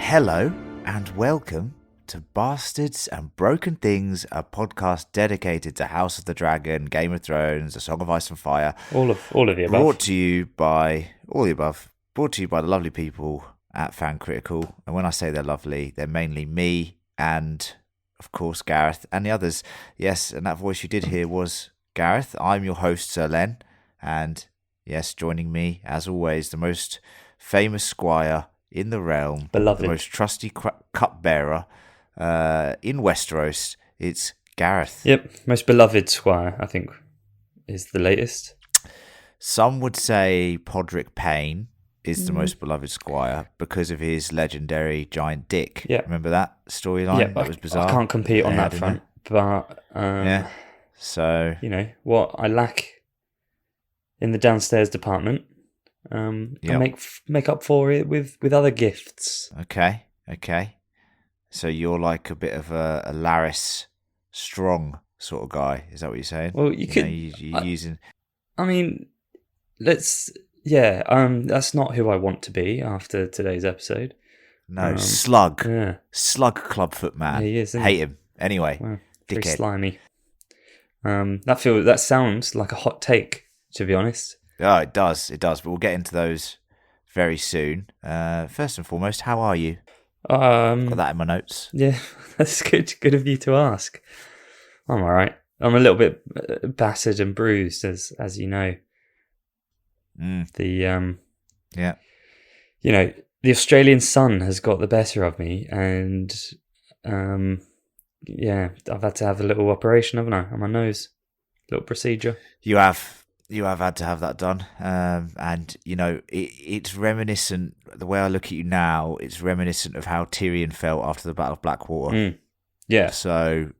Hello and welcome to Bastards and Broken Things, a podcast dedicated to House of the Dragon, Game of Thrones, A Song of Ice and Fire. All of the above. Brought to you by the lovely people at Fan Critical. And when I say they're lovely, they're mainly me and, of course, Gareth and the others. Yes, and that voice you did hear was Gareth. I'm your host, Ser Len. And yes, joining me, as always, the most famous squire in the realm, Beloved. the most trusty cupbearer in Westeros. It's Gareth. Yep, most beloved squire, I think, is the latest. Some would say Podrick Payne is the most beloved squire because of his legendary giant dick. Yeah. Remember that storyline? Yeah, that was bizarre. I can't compete on that front, but So you know what I lack in the downstairs department, I make up for it with other gifts. Okay. So you're like a bit of a Laris Strong sort of guy. Is that what you're saying? Well, you're using. I mean, that's not who I want to be after today's episode. No, Slug. Yeah. Slug Clubfoot man. Yeah, he is, Hate him. Anyway, well, very dickhead. slimy. That sounds like a hot take, to be honest. Oh, it does, but we'll get into those very soon. First and foremost, how are you? Got that in my notes. Yeah, that's good of you to ask. I'm all right. I'm a little bit battered and bruised, as you know. The the Australian sun has got the better of me, and I've had to have a little operation, haven't I, on my nose? Little procedure. You have had to have that done, and you know it's reminiscent. The way I look at you now, it's reminiscent of how Tyrion felt after the Battle of Blackwater. Yeah. So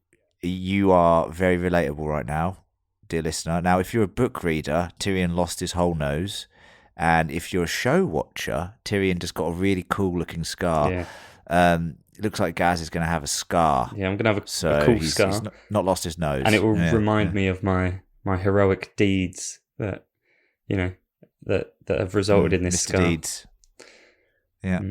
you are very relatable right now, dear listener. Now, if you're a book reader, Tyrion lost his whole nose, and if you're a show watcher, Tyrion just got a really cool looking scar. Yeah. It looks like Gaz is going to have a scar. Yeah, I'm going to have a cool scar. He's not lost his nose, and it will remind me of my heroic deeds that have resulted in this Mr. scar. Deeds. Yeah.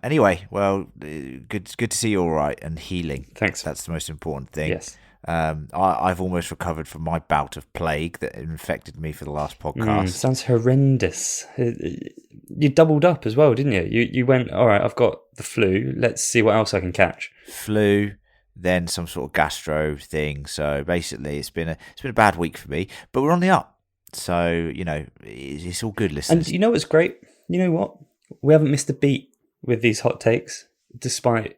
Anyway, well, good to see you all right and healing. Thanks. That's the most important thing. Yes. I've almost recovered from my bout of plague that infected me for the last podcast. Sounds horrendous. You doubled up as well, didn't you? You went, all right, I've got the flu. Let's see what else I can catch. Flu, then some sort of gastro thing. So basically, it's been a bad week for me, but we're on the up. So you know, it's all good, listeners. And you know what's great? You know what? We haven't missed a beat with these hot takes, despite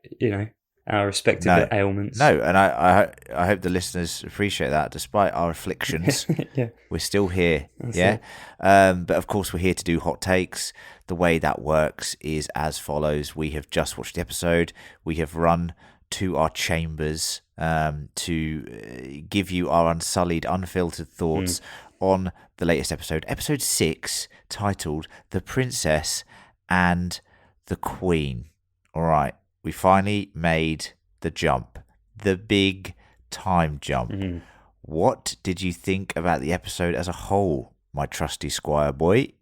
our respective ailments. No, and I hope the listeners appreciate that. Despite our afflictions, yeah, we're still here. That's But of course, we're here to do hot takes. The way that works is as follows: we have just watched the episode. We have run to our chambers to give you our unsullied, unfiltered thoughts on the latest episode 6, titled "The Princess and the Queen." All right, we finally made the jump, the big time jump. What did you think about the episode as a whole, my trusty squire boy?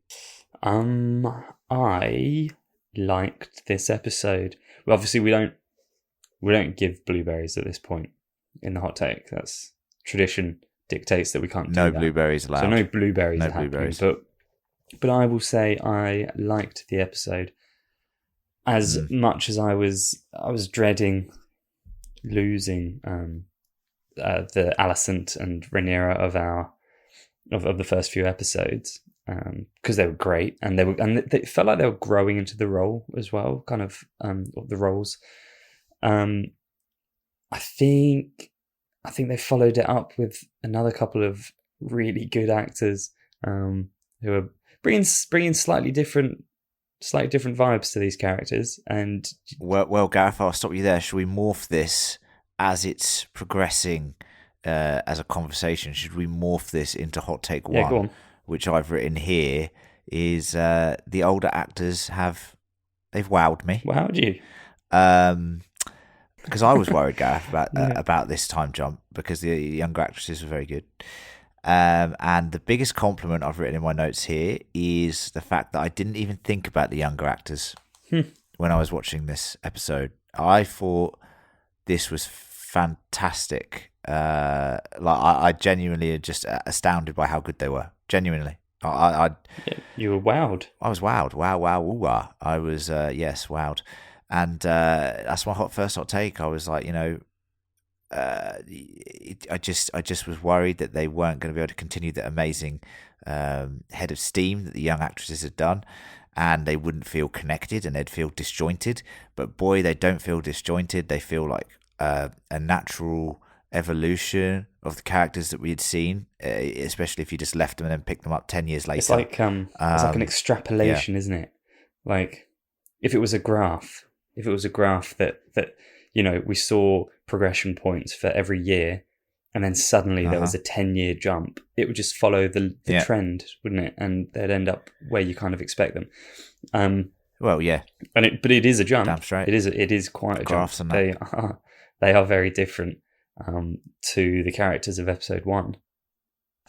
I liked this episode. Well, obviously we don't give blueberries at this point in the hot take. That's tradition dictates that we can't do No that. blueberries allowed. So no blueberries No are happening. blueberries. But I will say I liked the episode as much as I was because losing the Alicent and Rhaenyra of the first few episodes, because they were great and they felt like they were growing into the role as well, kind of the roles. I think they followed it up with another couple of really good actors who are bringing slightly different vibes to these characters. And well, Gareth, I'll stop you there. Should we morph this as it's progressing as a conversation? Should we morph this into hot take 1? Yeah, go on. Which I've written here is the older actors they've wowed me. Wowed you? Because I was worried, Gareth, about this time jump because the younger actresses were very good. And the biggest compliment I've written in my notes here is the fact that I didn't even think about the younger actors. when I was watching this episode. I thought this was fantastic. I genuinely just astounded by how good they were. Genuinely, You were wowed. I was wowed. Wow, wow, ooh, ah. I was yes, wowed, and that's my first hot take. I was like, I just was worried that they weren't going to be able to continue the amazing head of steam that the young actresses had done, and they wouldn't feel connected and they'd feel disjointed. But boy, they don't feel disjointed. They feel like a natural evolution of the characters that we had seen, especially if you just left them and then picked them up 10 years later. It's like an extrapolation, isn't it? Like if it was a graph that we saw progression points for every year, and then suddenly there was a 10-year jump, it would just follow the trend, wouldn't it? And they'd end up where you kind of expect them. Well, yeah, but it is a jump. Damn straight. It is quite a jump. They are very different to the characters of episode 1.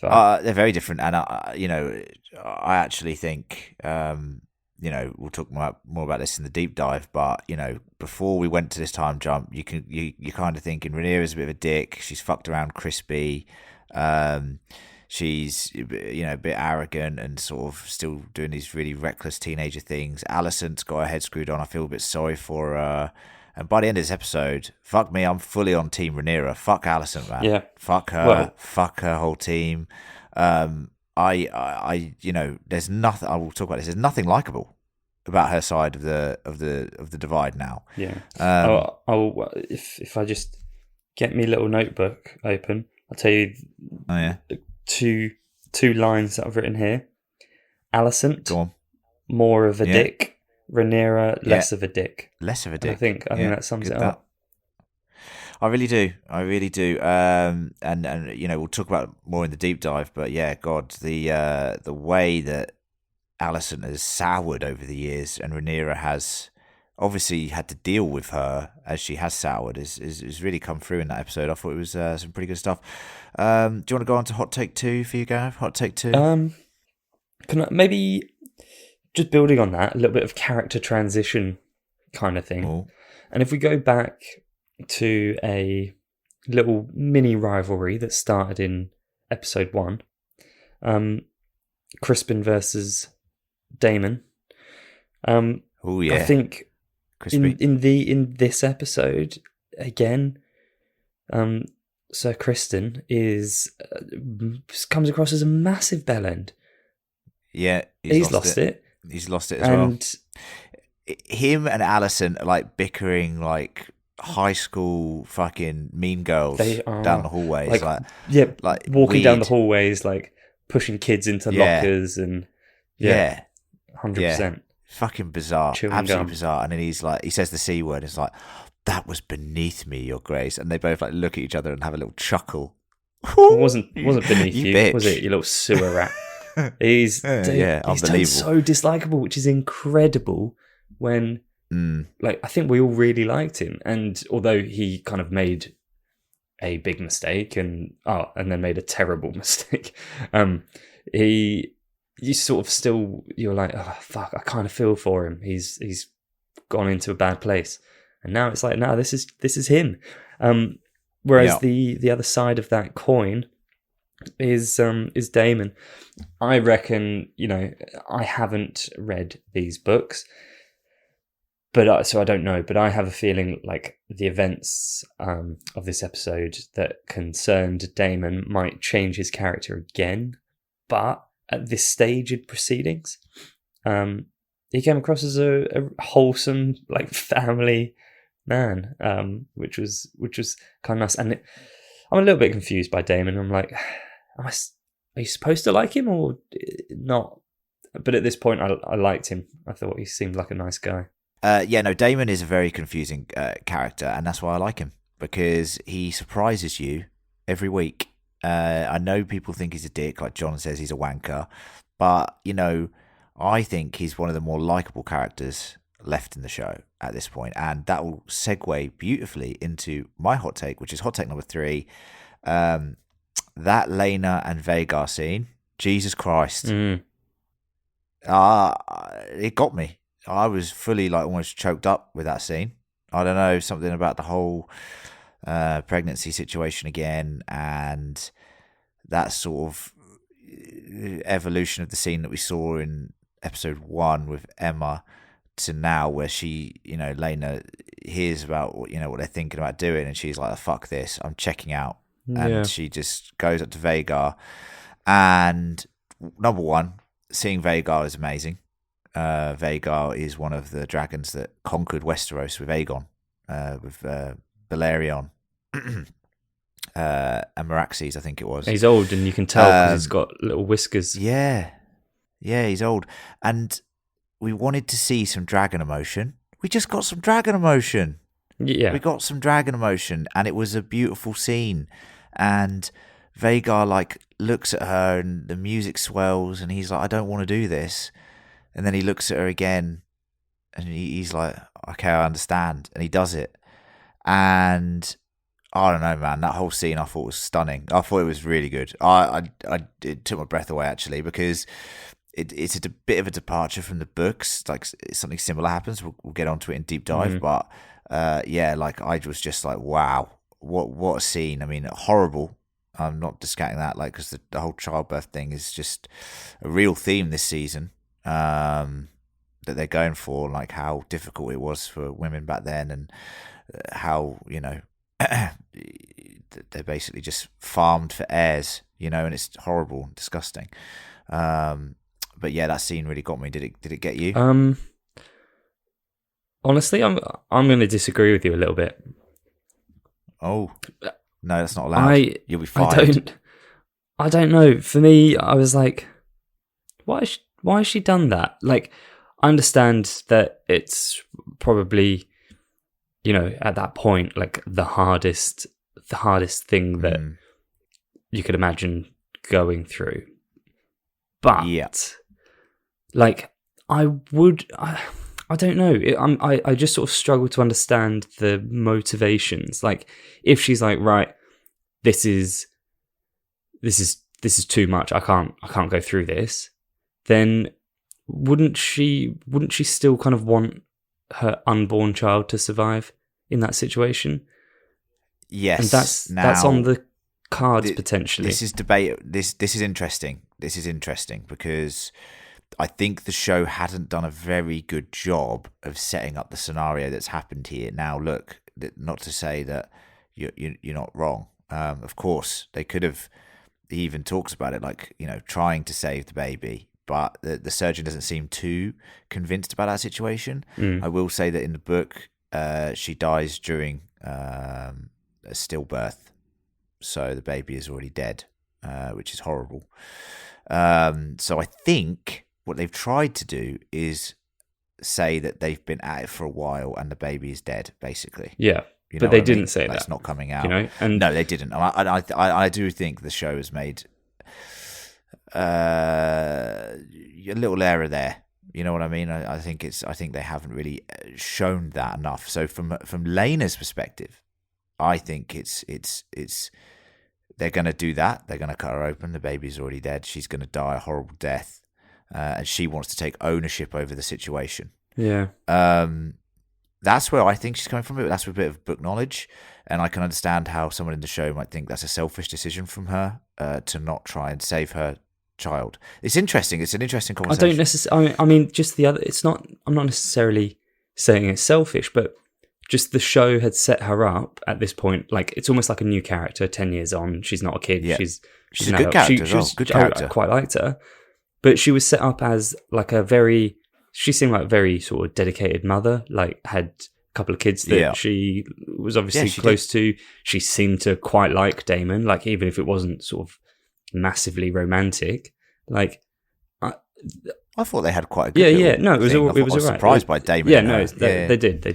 They're very different, and I actually think we'll talk more about this in the deep dive. But before we went to this time jump, you kind of thinking Rhaenyra's a bit of a dick. She's fucked around Crispy. She's a bit arrogant and sort of still doing these really reckless teenager things. Alicent's got her head screwed on. I feel a bit sorry for her. And by the end of this episode, fuck me, I'm fully on Team Rhaenyra. Fuck Alicent, man. Yeah. Fuck her. Fuck her whole team. There's nothing. I will talk about this. There's nothing likable about her side of the divide now. Yeah. If I just get me a little notebook open, I'll tell you. Oh yeah. Two lines that I've written here. Alicent, go on. More of a dick. Rhaenyra, less of a dick. Less of a dick. I think that sums it up. I really do. And we'll talk about it more in the deep dive. But yeah, God, the way that Alicent has soured over the years, and Rhaenyra has obviously had to deal with her as she has soured, is really come through in that episode. I thought it was some pretty good stuff. Do you want to go on to hot take 2 for you, Gareth? Hot take 2. Can I maybe just building on that, a little bit of character transition kind of thing. Ooh. And if we go back to a little mini rivalry that started in episode 1, Crispin versus Daemon. Oh yeah, I think in this episode again, Sir Criston comes across as a massive bellend. Yeah, he's lost it. He's lost it as well. Him and Alicent are like bickering like high school fucking mean girls down the hallways. Like walking weird. Down the hallways, like pushing kids into lockers and 100%. Fucking bizarre. Chewing Absolutely gum. bizarre. And then he says the C word. It's like, that was beneath me, Your Grace. And they both like look at each other and have a little chuckle. It wasn't beneath you, bitch. was it? You little sewer rat. He's turned so dislikable, which is incredible. When I think we all really liked him, and although he kind of made a big mistake and then made a terrible mistake, you sort of still, you're like, oh fuck, I kind of feel for him. He's gone into a bad place, and now it's like, no, this is him. Whereas the other side of that coin is Daemon. I reckon, I haven't read these books, but so I don't know. But I have a feeling like the events of this episode that concerned Daemon might change his character again. But at this stage in proceedings, he came across as a wholesome, like family man, which was kind of nice. And I'm a little bit confused by Daemon. I'm like, are you supposed to like him or not? But at this point, I liked him. I thought he seemed like a nice guy. Daemon is a very confusing character, and that's why I like him, because he surprises you every week. I know people think he's a dick, like John says he's a wanker, but, I think he's one of the more likeable characters left in the show at this point, and that will segue beautifully into my hot take, which is hot take number 3. That Lena and Vhagar scene, Jesus Christ. It got me. I was fully like almost choked up with that scene. I don't know, something about the whole pregnancy situation again, and that sort of evolution of the scene that we saw in episode 1 with Emma to now, where she, Lena hears about what they're thinking about doing, and she's like, "Fuck this, I'm checking out," and she just goes up to Vhagar. And number one, seeing Vhagar is amazing. Vhagar is one of the dragons that conquered Westeros with Aegon, with Balerion, and Meraxes, I think it was. He's old, and you can tell because he's got little whiskers. Yeah, he's old. And we wanted to see some dragon emotion. We just got some dragon emotion. Yeah. We got some dragon emotion, and it was a beautiful scene. And Vhagar, like, looks at her, and the music swells, and he's like, "I don't want to do this." And then he looks at her again, and he's like, "Okay, I understand." And he does it. And I don't know, man, that whole scene I thought was stunning. I thought it was really good. It took my breath away, actually, because it's a bit of a departure from the books. Like, something similar happens. We'll get onto it in deep dive. But like, I was just like, wow, what a scene. I mean, horrible. I'm not discounting that, like, because the whole childbirth thing is just a real theme this season. That they're going for, like how difficult it was for women back then, and how they're basically just farmed for heirs, and it's horrible and disgusting. But yeah, that scene really got me. Did it get you? Honestly, I'm going to disagree with you a little bit. Oh no, that's not allowed. You'll be fired. I don't know. For me, I was like, why has she done that? Like, I understand that it's probably, at that point, like the hardest thing that you could imagine going through. But like, I don't know. I just sort of struggle to understand the motivations. Like, if she's like, right, this is too much. I can't go through this. Then wouldn't she still kind of want her unborn child to survive in that situation? Yes, and that's on the cards potentially. This is debate. This is interesting. This is interesting because I think the show hadn't done a very good job of setting up the scenario that's happened here. Now, look, not to say that you're not wrong. Of course, they could have. He even talks about it, like, trying to save the baby. But the surgeon doesn't seem too convinced about that situation. I will say that in the book, she dies during a stillbirth. So the baby is already dead, which is horrible. So I think what they've tried to do is say that they've been at it for a while and the baby is dead, basically. Yeah, but they didn't say that. That's not coming out. And no, they didn't. I do think the show has made a little error there. You know what I mean? I think they haven't really shown that enough. So from Lena's perspective, I think it's they're going to do that. They're going to cut her open. The baby's already dead. She's going to die a horrible death, and she wants to take ownership over the situation. Yeah. That's where I think she's coming from. That's a bit of book knowledge, and I can understand how someone in the show might think that's a selfish decision from her to not try and save her child. It's interesting. It's an interesting conversation. I don't necessarily. I mean, just the other. It's not. I'm not necessarily saying it's selfish, but just the show had set her up at this point. Like, it's almost like a new character. 10 years on, she's not a kid. Yeah. She's a good character. Good character. I quite liked her, but she was set up as like a very. She seemed like a very sort of dedicated mother. Like, had a couple of kids that she was obviously close to. She seemed to quite like Damon. Like, even if it wasn't sort of massively romantic, like I thought they had quite a good yeah no it was all, I was alright. Surprised by Damon. They did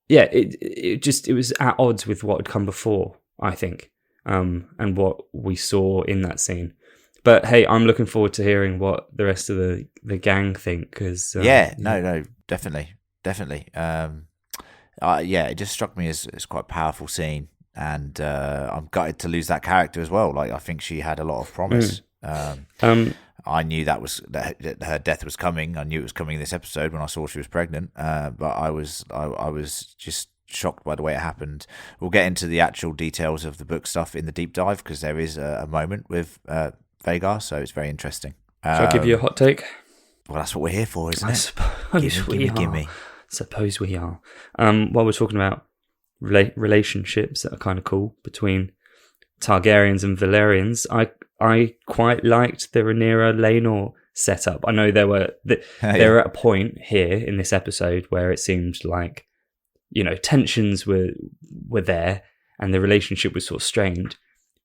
it was at odds with what had come before, I think, and what we saw in that scene. But hey, I'm looking forward to hearing what the rest of the gang think, because no, definitely it just struck me as quite a powerful scene. And I'm gutted to lose that character as well. Like, I think she had a lot of promise. I knew that her death was coming. I knew it was coming in this episode when I saw she was pregnant. But I was just shocked by the way it happened. We'll get into the actual details of the book stuff in the deep dive because there is a moment with Vhagar, so it's very interesting. Shall I give you a hot take? Well, that's what we're here for, isn't it? Suppose we are. Suppose we are. While we're talking about relationships that are kind of cool between Targaryens and Valyrians, I quite liked the Rhaenyra Laenor setup. I know they were at a point here in this episode where it seemed like, you know, tensions were there and the relationship was sort of strained,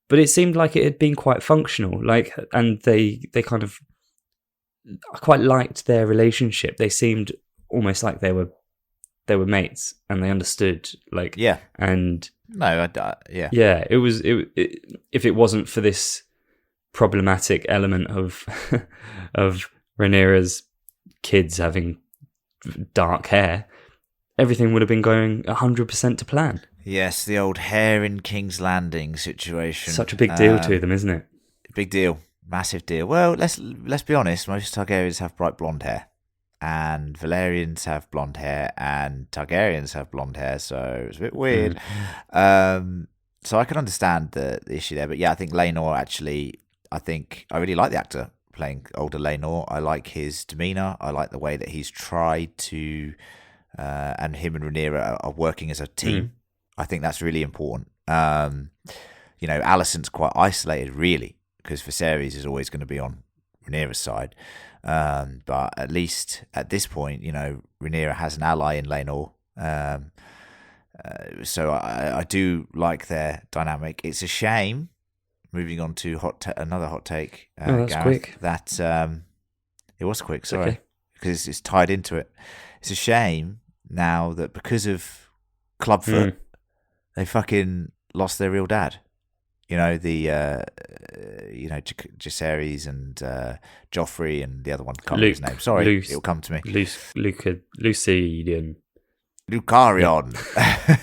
but it seemed like it had been quite functional. Like, and they kind of, I quite liked their relationship. They seemed almost like they were mates and they understood. Like, yeah, and no, yeah, it was if it wasn't for this problematic element of of Rhaenyra's kids having dark hair, everything would have been going 100% to plan. Yes, the old hair in King's Landing situation. Such a big deal to them, isn't it? Big deal, massive deal. Well, let's be honest. Most Targaryens have bright blonde hair, and Valyrians have blonde hair, and Targaryens have blonde hair. So it's a bit weird. So I can understand the issue there, but yeah, I think Laenor actually. I think I really like the actor playing older Laenor. I like his demeanor. I like the way that he's tried to. And him and Rhaenyra are working as a team. I think that's really important. You know, Alicent's quite isolated, really, because Viserys is always going to be on Rhaenyra's side. But at least at this point, you know, Rhaenyra has an ally in Laenor. So I do like their dynamic. It's a shame. Moving on to another hot take. That's Gareth, quick. That it was quick. Sorry, okay. Because it's tied into it. It's a shame now that because of Clubfoot, they fucking lost their real dad. You know, Jacaerys and Joffrey and the other one. Can't remember his name. Sorry, it'll come to me. Lucidian. Lucarion.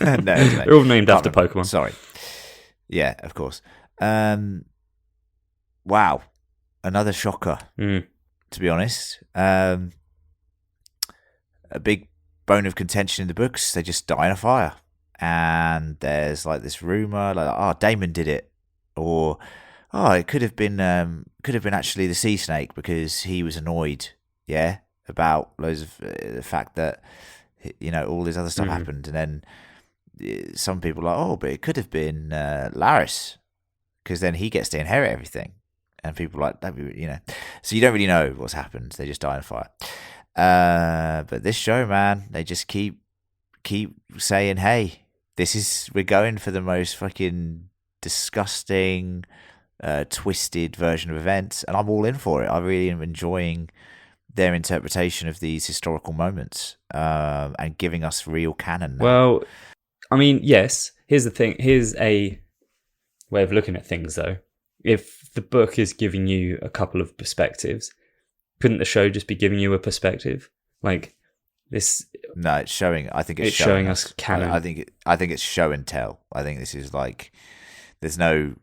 Yeah. No, they're all named after Pokemon. Sorry. Yeah, of course. Wow, another shocker. To be honest, a big bone of contention in the books. They just die in a fire, and there's like this rumor, like, oh, Daemon did it, or oh, it could have been actually the sea snake because he was annoyed, about loads of the fact that, you know, all this other stuff happened, and then some people are like, oh, but it could have been Larys because then he gets to inherit everything, and people are like that, you know. So you don't really know what's happened. They just die in a fire. But this show, man, they just keep saying, hey, we're going for the most fucking disgusting, twisted version of events, and I'm all in for it. I really am enjoying their interpretation of these historical moments, and giving us real canon now. Well, I mean, yes, here's the thing. Here's a way of looking at things, though. If the book is giving you a couple of perspectives, couldn't the show just be giving you a perspective like this? No, it's showing. I think it's showing us canon. I think it's show and tell. I think this is like there's no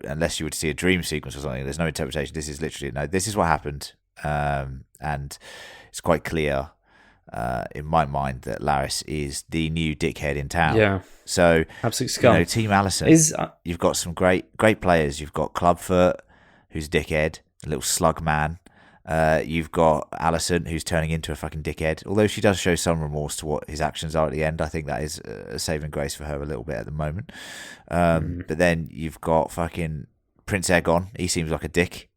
unless you were to see a dream sequence or something. There's no interpretation. This is literally this is what happened, and it's quite clear in my mind that Larys is the new dickhead in town. Yeah. So absolute scum. You know, Team Alicent. You've got some great players. You've got Clubfoot, who's a dickhead, a little slug man. You've got Alicent, who's turning into a fucking dickhead. Although she does show some remorse to what his actions are at the end, I think that is a saving grace for her a little bit at the moment. But then you've got fucking Prince Aegon. He seems like a dick.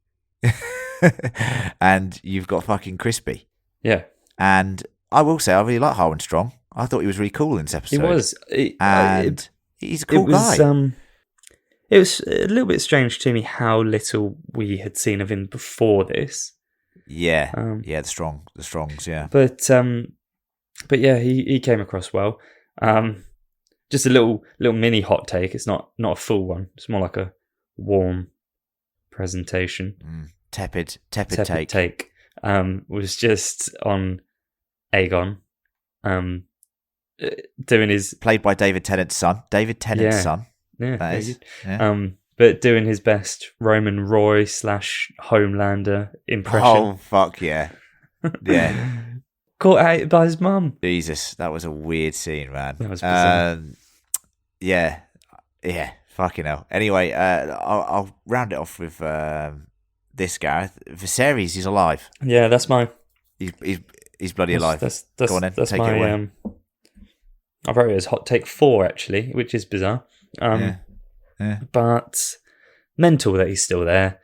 And you've got fucking Crispy. Yeah. And I will say, I really like Harwin Strong. I thought he was really cool in this episode. He was. He's a cool guy. It was a little bit strange to me how little we had seen of him before this. Yeah, the Strongs, yeah. But yeah, he came across well. Just a little mini hot take. It's not a full one. It's more like a warm presentation. Tepid take. Was just on Aegon, doing his played by David Tennant's son. David Tennant's son. Yeah, that is. Yeah. but doing his best Roman Roy / Homelander impression. Oh, fuck yeah. Yeah. Caught out by his mum. Jesus, that was a weird scene, man. That was bizarre. Yeah. Fucking hell. Anyway, I'll round it off with this, Gareth. Viserys, he's alive. Yeah, that's my... He's bloody alive. That's Go on then, that's take my, it away. I wrote it as hot take 4, actually, which is bizarre. Yeah. But mental that he's still there.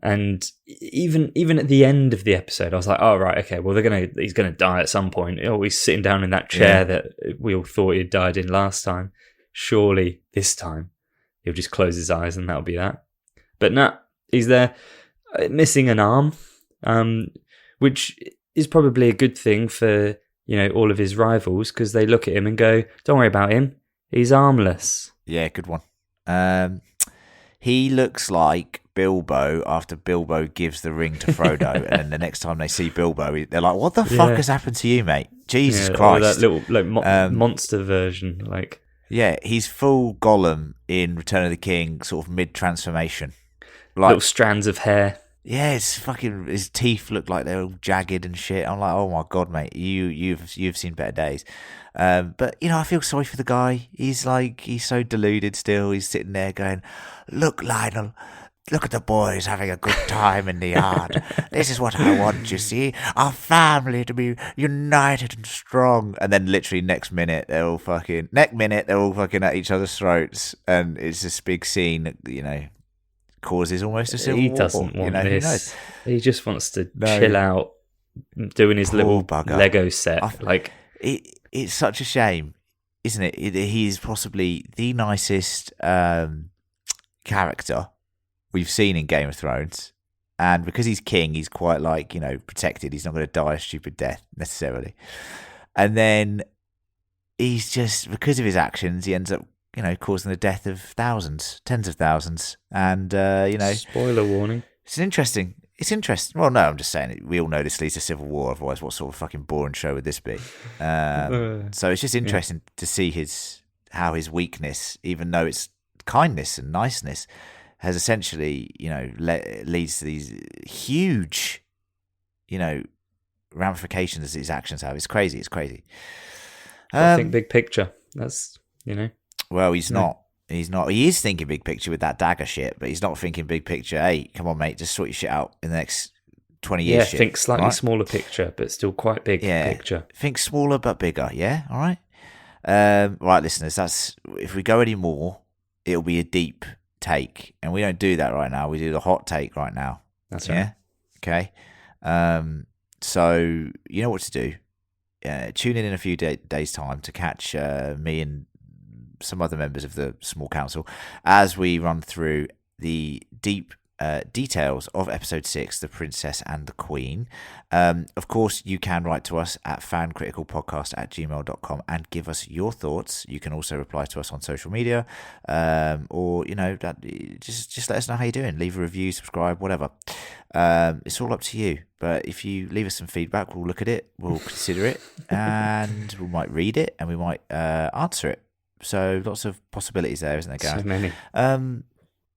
And even at the end of the episode, I was like, oh, right, okay, well, he's going to die at some point. Oh, he's sitting down in that chair that we all thought he'd died in last time. Surely this time he'll just close his eyes and that'll be that. But no, he's there, missing an arm, which is probably a good thing for, all of his rivals, because they look at him and go, don't worry about him, he's armless. Yeah, good one. He looks like Bilbo after Bilbo gives the ring to Frodo, and then the next time they see Bilbo, they're like, "What the fuck has happened to you, mate? Jesus Christ!" Or that little monster version, like. Yeah, he's full Gollum in Return of the King, sort of mid-transformation. Like, little strands of hair. Yeah, it's fucking. His teeth look like they're all jagged and shit. I'm like, oh my god, mate, you've seen better days. But I feel sorry for the guy. He's so deluded still. He's sitting there going, "Look, Lionel, look at the boys having a good time in the yard. This is what I want, you see, our family to be united and strong." And then literally next minute they're all fucking at each other's throats, and it's this big scene that, causes almost a civil war. He doesn't want this. He just wants to chill out, doing his little bugger. Lego set. It's such a shame, isn't it? He's possibly the nicest character we've seen in Game of Thrones, and because he's king, he's quite protected. He's not going to die a stupid death necessarily, and then he's just, because of his actions, he ends up causing the death of thousands, tens of thousands, and spoiler warning. It's interesting. Well, no, I'm just saying, we all know this leads to civil war. Otherwise, what sort of fucking boring show would this be? So it's just interesting to see how his weakness, even though it's kindness and niceness, has essentially, leads to these huge, ramifications that his actions have. It's crazy. I think big picture. That's, Well, he's not. He's not. He is thinking big picture with that dagger shit, but he's not thinking big picture. Hey, come on, mate, just sort your shit out in the next 20 years. Yeah, shit, think slightly right? Smaller picture, but still quite big picture. Think smaller but bigger. Yeah, all right. Right, listeners. If we go any more, it'll be a deep take, and we don't do that right now. We do the hot take right now. That's right. Yeah. Okay. So you know what to do. Tune in a few days' time to catch me and some other members of the small council as we run through the deep details of episode 6, The Princess and the Queen. Of course, you can write to us at fancriticalpodcast@gmail.com and give us your thoughts. You can also reply to us on social media, or just let us know how you're doing. Leave a review, subscribe, whatever. It's all up to you. But if you leave us some feedback, we'll look at it, we'll consider it, and we might read it, and we might answer it. So lots of possibilities there, isn't there, Gareth? So many.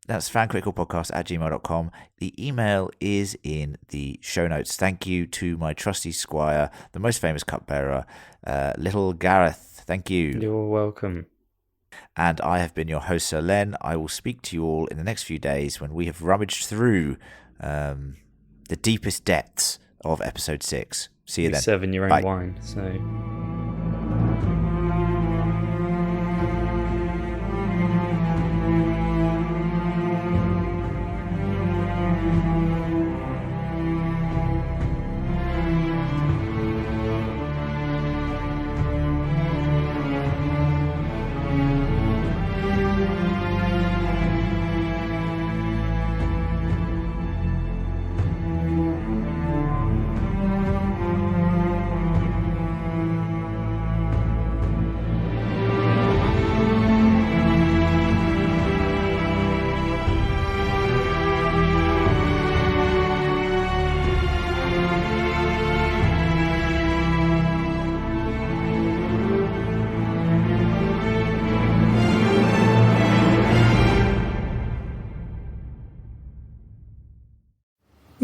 That's fancriticalpodcast@gmail.com. The email is in the show notes. Thank you to my trusty squire, the most famous cupbearer, little Gareth. Thank you. You're welcome. And I have been your host, Ser Len. I will speak to you all in the next few days when we have rummaged through the deepest depths of episode 6. See you then. You're serving your own Bye. wine, so...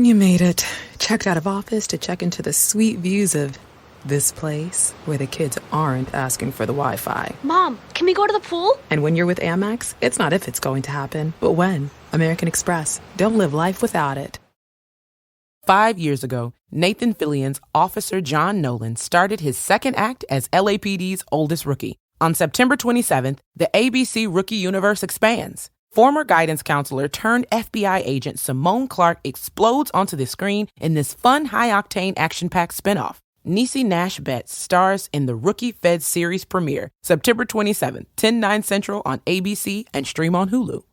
You made it. Checked out of office to check into the sweet views of this place where the kids aren't asking for the Wi-Fi. Mom, can we go to the pool? And when you're with Amex, it's not if it's going to happen, but when. American Express. Don't live life without it. 5 years ago, Nathan Fillion's Officer John Nolan started his second act as LAPD's oldest rookie. On September 27th, the ABC Rookie Universe expands. Former guidance counselor turned FBI agent Simone Clark explodes onto the screen in this fun, high-octane, action-packed spinoff. Niecy Nash Betts stars in the Rookie Fed series premiere, September 27th, 10/9 Central on ABC and stream on Hulu.